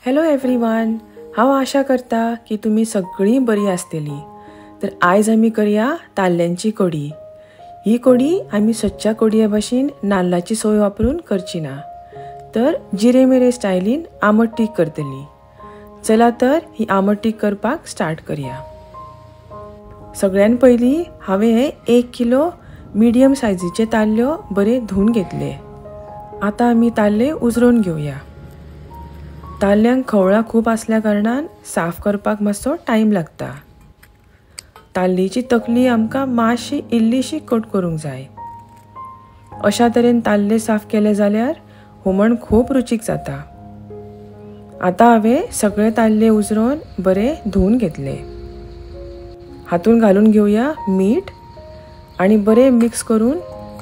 Hello everyone, हांव आशा करता की तुमी सगळीं बरी आसतली। तर आयज आमी करया ताल्ल्यांची कडी। ही कडी आमी सदच्या कडये भाशेन नाल्लाची सोय वापरून करची ना, तर जिरे मिरे स्टायलीन आमट तीख करतली। चला तर ही आमट तीख करपाक स्टार्ट करया। सगळ्यान पयलीं हांवें हे 1 किलो मिडियम सायजीचे ताल्ल्यो बरे धुवन घेतले। आता आमी ताल्ले उजरोवन घेवया। ताल्ल्यांक खवळां खूब आसल्या कारणान साफ करपाक मातसो टायम लागता। ताल्लीची तकली आमकां मातशी इल्लीशी कट करूंक जाय। अशा तरेन ताल्ले साफ केले जाल्यार हुमण खूब रुचीक जाता। आता हांवें सगळे ताल्ले उजरोवन बरे धुवन घेतले। हातून घालून घेवया मीठ आणि बरे मिक्स करून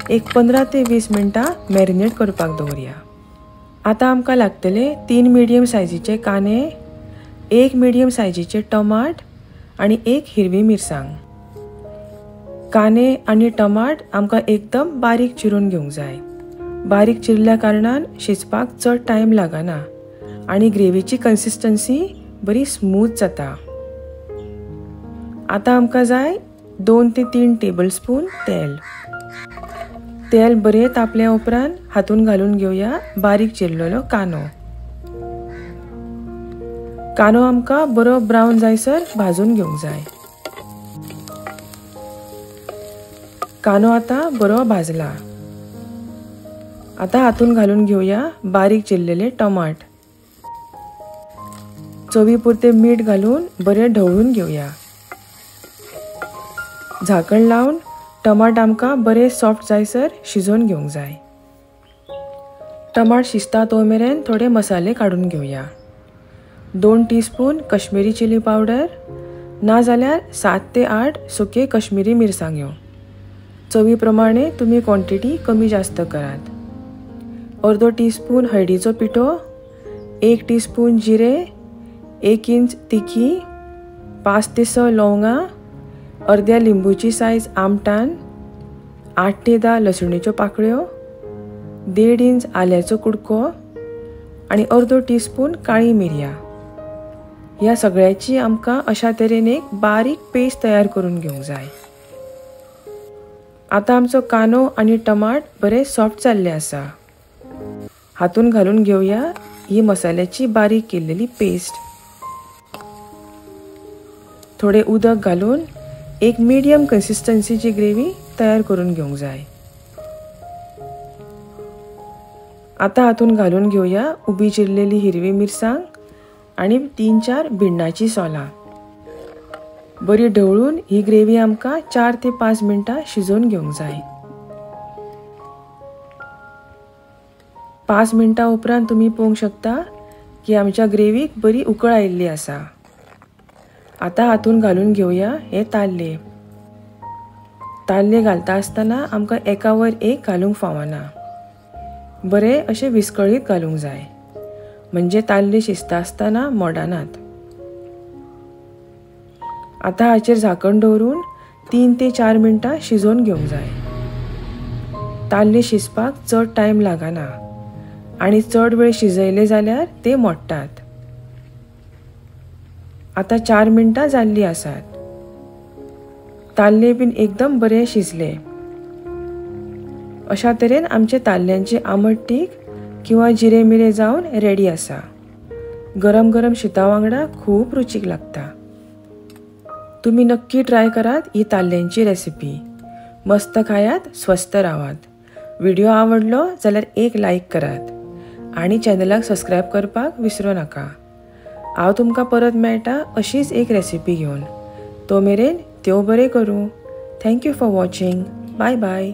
एक 15 ते 20 मिनटां मॅरिनेट करपाक दवरया। आता आमकां लागतले 3 मिडियम सायजीचे कांदे, 1 मिडियम सायजीचे टमाट आणि 1 हिरवी मिरसांग। कांदे आणि टमाट आमकां एकदम बारीक चिरून घेवंक जाय। बारीक चिरल्या कारणान शिजपाक चड टायम लागना आणि ग्रेवीची कन्सिस्टन्सी बरी स्मूथ जाता। आता आमकां जाय 2 ते 3 टेबलस्पून तेल। तेल बरे तापल्या उपरांत हातून घालून घेवया बारीक चिरलेलो कांदो। कांदो आमकां बरो ब्रावन जायसर भाजून घेवंक जाय। कांदो आता बरो भाजला। आता हातून घालून घेवया बारीक चिरलेले टमाट। चवी पुरते मीठ घालून बरे ढवळून घेवया। झाकण लावन टमाट आमकां बरे सॉफ्ट जायसर शिजोवन घेवंक जाय। टमाट शिजता तो मेरेन थोडे मसाले काडून घेवया। 2 टीस्पून कश्मीरी चिली पावडर, ना जाल्यार 7 ते 8 सुके कश्मीरी मिरसांग्यो। चवी प्रमाणे तुमी क्वॉन्टिटी कमी जास्त करात। अर्दो टीस्पून हळदीचो पिठो, 1 टीस्पून जिरे, 1 इंच तिखी, 5 ते 6 लवंगां, अर्ध्या लिंबूची सायज आमटान, 8 ते 10 लसुणीच्यो पाकळ्यो, 1.5 इंच आल्याचो कुडको आणि अर्दो टीस्पून काळी मिरयां। ह्या सगळ्याची आमकां अशा तरेन एक बारीक पेस्ट तयार करून घेवंक जाय। आता आमचो कांदो आणि टमाट बरे सॉफ्ट जाल्ले आसा। हातून घालून घेवया ही मसाल्याची बारीक केल्लेली पेस्ट। थोडे उदक घालून एक मीडियम कन्सिस्टन्सीची ग्रेवी तयार करून घेवंक जाय। आता हातून घालून घेवया उबी चिरलेली हिरवी मिरसांग आणि 3-4 भिंडाची सोलां। बरी ढवळून ही ग्रेवी आमकां 4 ते 5 मिनटां शिजोवन घेवंक जाय। 5 मिनटां उपरांत तुमी पळोवंक शकता की आमच्या ग्रेवीक बरी उकळ आयिल्ली आसा। आता हातून घालून घेवया हे ताल्ले। ताल्ले घालता आसतना आमकां एका वयर एक घालूंक फावना। बरे अशे विस्कळीत घालूंक जाय, म्हणजे ताल्ले शिजता आसतना मोडानात। आता हाचेर झाकण दवरून 3 ते 4 मिनटां शिजोवन घेवंक जाय। ताल्ले शिजपाक चड टायम लागना आणि चड वेळ शिजयले जाल्यार ते मोडटात। आता 4 मिनटां जाल्ली आसात। ताल्ले बीन एकदम बरे शिजले। अशा तरेन आमचे ताल्ल्यांचे आमट तीख किंवा जिरे मिरे जावन रेडी आसा। गरम गरम शिता वांगडा खूब रुचीक लागता। तुमी नक्की ट्राय करात ही ताल्ल्यांची रेसिपी। मस्त खायात, स्वस्थ रावात। व्हिडिओ आवडलो जाल्यार एक लाईक करात आणि चॅनलाक सबस्क्राईब करपाक विसरू नका। हांव तुमकां परत मेळटा अशीच एक रेसिपी घेवन। तो मेरेन देव बरें करूं। Thank you for watching. Bye bye.